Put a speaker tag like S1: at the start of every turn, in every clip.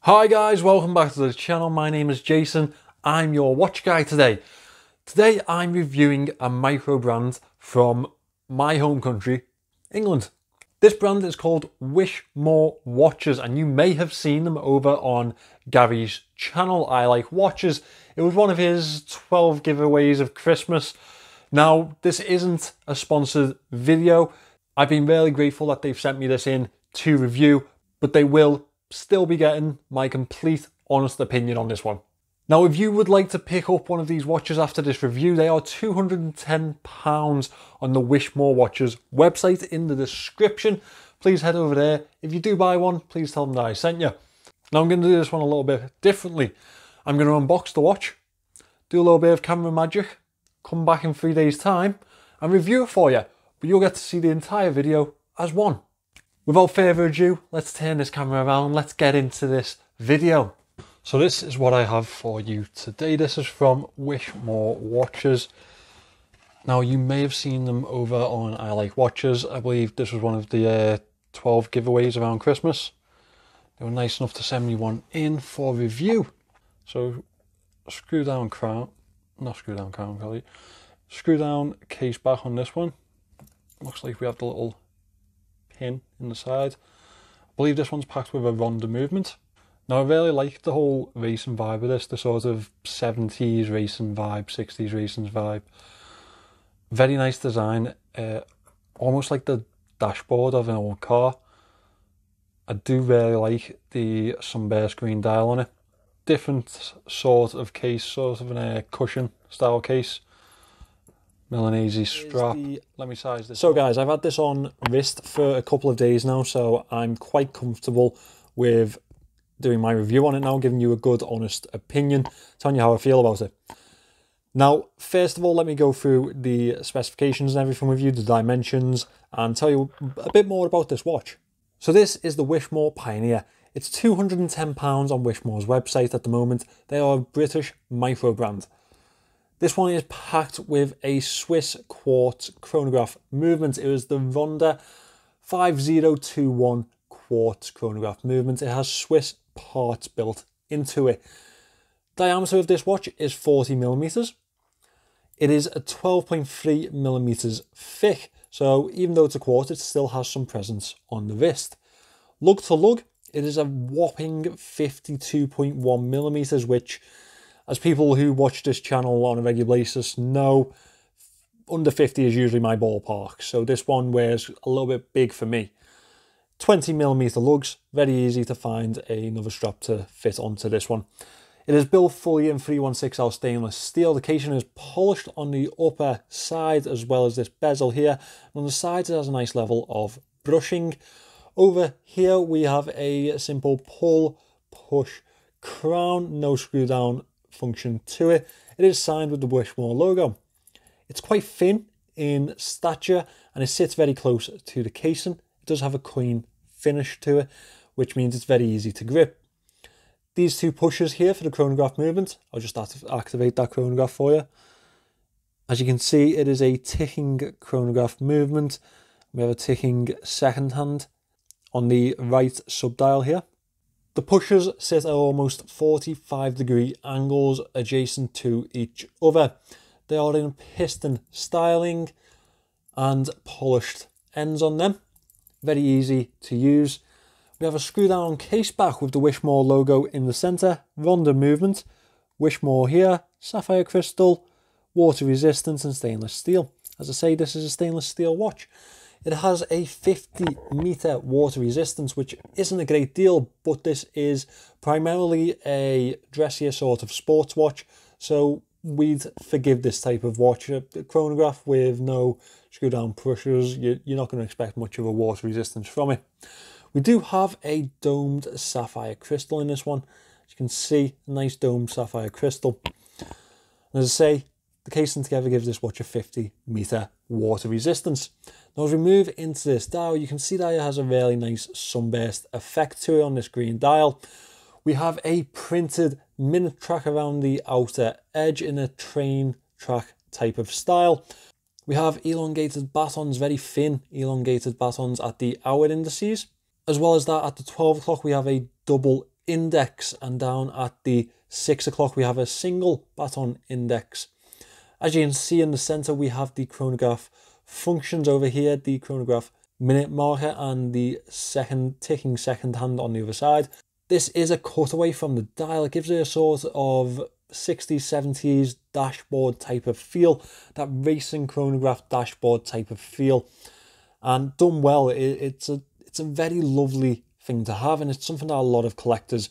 S1: Hi guys, welcome back to the channel. My name is Jason. I'm your watch guy today. Today I'm reviewing a micro brand from my home country, England. This brand is called Wishmoor Watches and you may have seen them over on Gary's channel, I Like Watches. It was one of his 12 giveaways of Christmas. Now, this isn't a sponsored video. I've been really grateful that they've sent me this in to review, but they will still be getting my complete honest opinion on this one. Now, if you would like to pick up one of these watches after this review, they are £210 on the Wishmoor Watches website in the description. Please head over there. If you do buy one, please tell them that I sent you. Now I'm going to do this one a little bit differently. I'm going to unbox the watch, do a little bit of camera magic, come back in 3 days time and review it for you. But you'll get to see the entire video as one. Without further ado, let's turn this camera around. Let's get into this video. So this is what I have for you today. This is from Wishmoor Watches. Now you may have seen them over on I Like Watches. I believe this was one of the 12 giveaways around Christmas. They were nice enough to send me one in for review. So screw down case back on this one. Looks like we have the little pin in the side. I believe this one's packed with a Ronda movement. Now I really like the whole racing vibe of this, the sort of 70s racing vibe, 60s racing vibe. Very nice design, almost like the dashboard of an old car. I do really like the sunburst green dial on it. Different sort of case, sort of a cushion style case. Milanese strap. Let me size this. So guys, I've had this on wrist for a couple of days now, so I'm quite comfortable with doing my review on it now, giving you a good honest opinion, telling you how I feel about it. Now, first of all, let me go through the specifications and everything with you, the dimensions, and tell you a bit more about this watch. So this is the Wishmoor Pioneer. It's £210 on Wishmoor's website at the moment. They are a British micro brand. This one is packed with a Swiss quartz chronograph movement. It was the Ronda 5021 quartz chronograph movement. It has Swiss parts built into it. Diameter of this watch is 40mm. It is a 12.3mm thick, so even though it's a quartz, it still has some presence on the wrist. Lug to lug, it is a whopping 52.1mm, which, as people who watch this channel on a regular basis know, under 50 is usually my ballpark. So this one wears a little bit big for me. 20mm lugs, very easy to find another strap to fit onto this one. It is built fully in 316L stainless steel. The casing is polished on the upper side as well as this bezel here. And on the sides it has a nice level of brushing. Over here we have a simple pull, push crown, no screw down function to it. It is signed with the Wishmoor logo. It's quite thin in stature and it sits very close to the casing. It does have a clean finish to it, which means it's very easy to grip. These two pushes here for the chronograph movement, I'll just activate that chronograph for you. As you can see, it is a ticking chronograph movement. We have a ticking second hand on the right subdial here. The pushers sit at almost 45-degree angles adjacent to each other. They are in piston styling and polished ends on them. Very easy to use. We have a screw down case back with the Wishmoor logo in the centre, Ronda movement, Wishmoor here, sapphire crystal, water resistance and stainless steel. As I say, this is a stainless steel watch. It has a 50-metre water resistance, which isn't a great deal, but this is primarily a dressier sort of sports watch, so we'd forgive this type of watch. A chronograph with no screw-down pushers, you're not going to expect much of a water resistance from it. We do have a domed sapphire crystal in this one. As you can see, a nice domed sapphire crystal. And as I say, the casing together gives this watch a 50-metre water resistance. Now as we move into this dial, you can see that it has a really nice sunburst effect to it on this green dial. We have a printed minute track around the outer edge in a train track type of style. We have elongated batons, very thin elongated batons at the hour indices. As well as that, at the 12 o'clock, we have a double index, and down at the 6 o'clock we have a single baton index. As you can see in the center, we have the chronograph functions over here, the chronograph minute marker and the ticking second hand on the other side. This is a cutaway from the dial. It gives it a sort of 60s, 70s dashboard type of feel, that racing chronograph dashboard type of feel. And done well, it's a very lovely thing to have, and it's something that a lot of collectors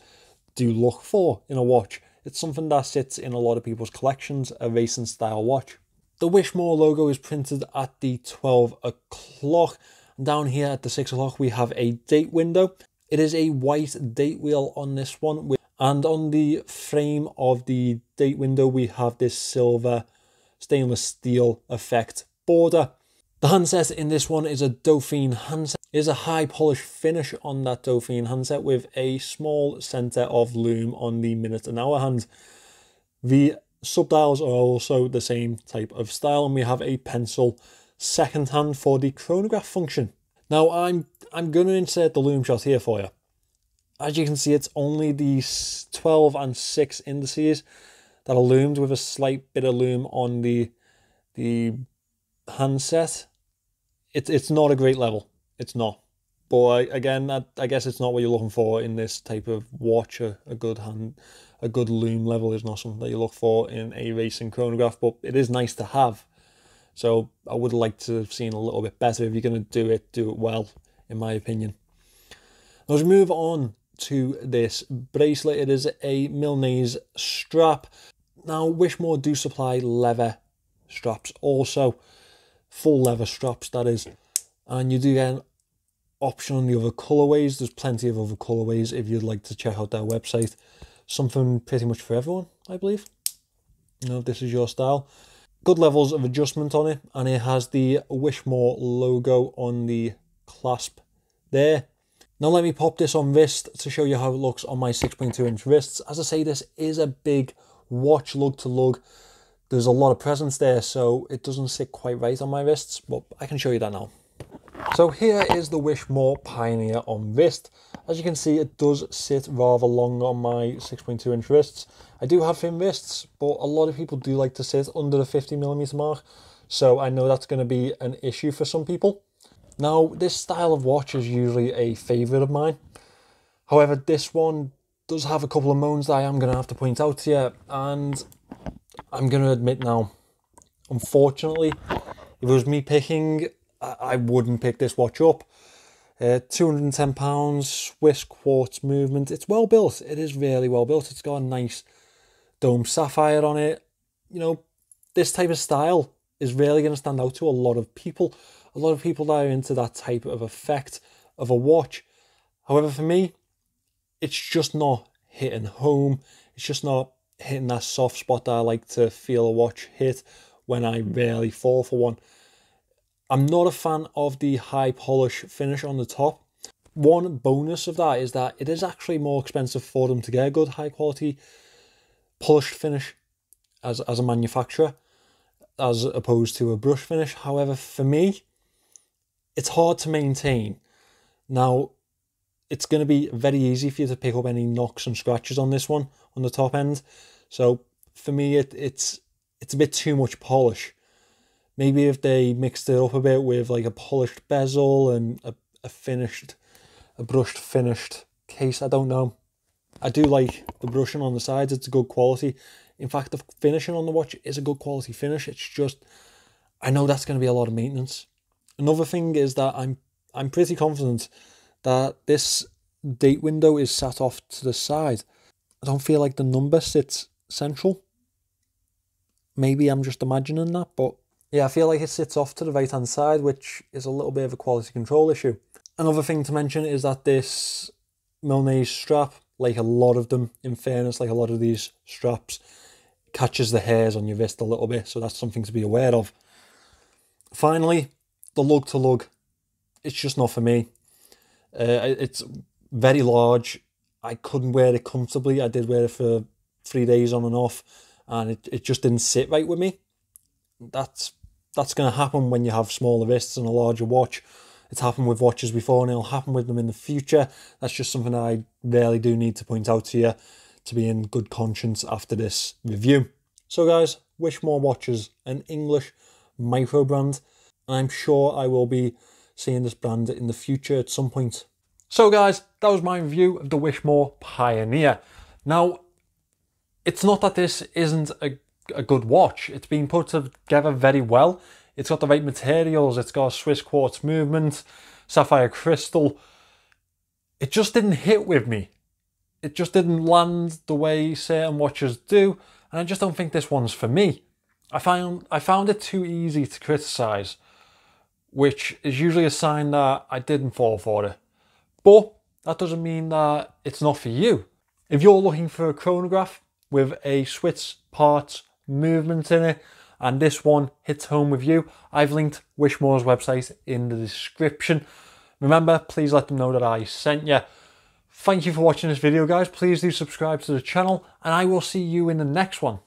S1: do look for in a watch. It's something that sits in a lot of people's collections, a racing style watch. The Wishmoor logo is printed at the 12 o'clock. And down here at the 6 o'clock we have a date window. It is a white date wheel on this one. And on the frame of the date window we have this silver stainless steel effect border. The handset in this one is a Dauphine handset. It is a high polish finish on that Dauphine handset with a small centre of lume on the minute and hour hand. The subdials are also the same type of style, and we have a pencil second hand for the chronograph function. Now I'm going to insert the lume shot here for you. As you can see, it's only the 12 and 6 indices that are loomed, with a slight bit of lume on the handset. It's not a great level. It's not. But again, I guess it's not what you're looking for in this type of watch. A good lume level is not something that you look for in a racing chronograph, but it is nice to have. So I would like to have seen a little bit better. If you're going to do it well, in my opinion. Now, as we move on to this bracelet, it is a Milne's strap. Now, Wishmoor do supply leather straps also. Full leather straps, that is. And you do get an option on the other colourways. There's plenty of other colourways if you'd like to check out their website. Something pretty much for everyone, I believe. You know, if this is your style. Good levels of adjustment on it, and it has the Wishmoor logo on the clasp there. Now let me pop this on wrist to show you how it looks on my 6.2 inch wrists. As I say, this is a big watch lug to lug. There's a lot of presence there, so it doesn't sit quite right on my wrists, but I can show you that now. So here is the Wishmoor Pioneer on wrist. As you can see, it does sit rather long on my 6.2 inch wrists. I do have thin wrists, but a lot of people do like to sit under the 50mm mark, so I know that's going to be an issue for some people. Now, this style of watch is usually a favourite of mine. However, this one does have a couple of moans that I am going to have to point out to you, and I'm going to admit now, unfortunately, if it was me picking, I wouldn't pick this watch up. £210, Swiss quartz movement. It's well built. It is really well built. It's got a nice dome sapphire on it. You know, this type of style is really going to stand out to a lot of people. A lot of people that are into that type of effect of a watch. However, for me, it's just not hitting home. It's just not hitting that soft spot that I like to feel a watch hit when I really fall for one. I'm not a fan of the high polish finish on the top. One bonus of that is that it is actually more expensive for them to get a good high quality polished finish as a manufacturer, as opposed to a brush finish. However, for me, it's hard to maintain. Now, it's going to be very easy for you to pick up any knocks and scratches on this one, on the top end. So for me, it's a bit too much polish. Maybe if they mixed it up a bit with like a polished bezel and a brushed finished case, I don't know. I do like the brushing on the sides, it's a good quality. In fact, the finishing on the watch is a good quality finish. It's just, I know that's going to be a lot of maintenance. Another thing is that I'm pretty confident that this date window is sat off to the side. I don't feel like the number sits central. Maybe I'm just imagining that, but yeah, I feel like it sits off to the right hand side, which is a little bit of a quality control issue. Another thing to mention is that this Milne's strap, like a lot of them, in fairness, like a lot of these straps, catches the hairs on your wrist a little bit, so that's something to be aware of. Finally, the lug to lug. It's just not for me. It's very large. I couldn't wear it comfortably. I did wear it for 3 days on and off, and it just didn't sit right with me. That's going to happen when you have smaller wrists and a larger watch. It's happened with watches before and it'll happen with them in the future. That's just something that I really do need to point out to you to be in good conscience after this review. So guys, Wishmoor Watches, an English micro brand. And I'm sure I will be seeing this brand in the future at some point. So guys, that was my review of the Wishmoor Pioneer. Now, it's not that this isn't a good watch. It's been put together very well. It's got the right materials. It's got Swiss quartz movement, sapphire crystal. It just didn't hit with me. It just didn't land the way certain watches do. And I just don't think this one's for me. I found it too easy to criticize, which is usually a sign that I didn't fall for it. But that doesn't mean that it's not for you. If you're looking for a chronograph with a Swiss parts movement in it, and this one hits home with you, I've linked Wishmoor's website in the description. Remember, please let them know that I sent you. Thank you for watching this video, guys. Please do subscribe to the channel, and I will see you in the next one.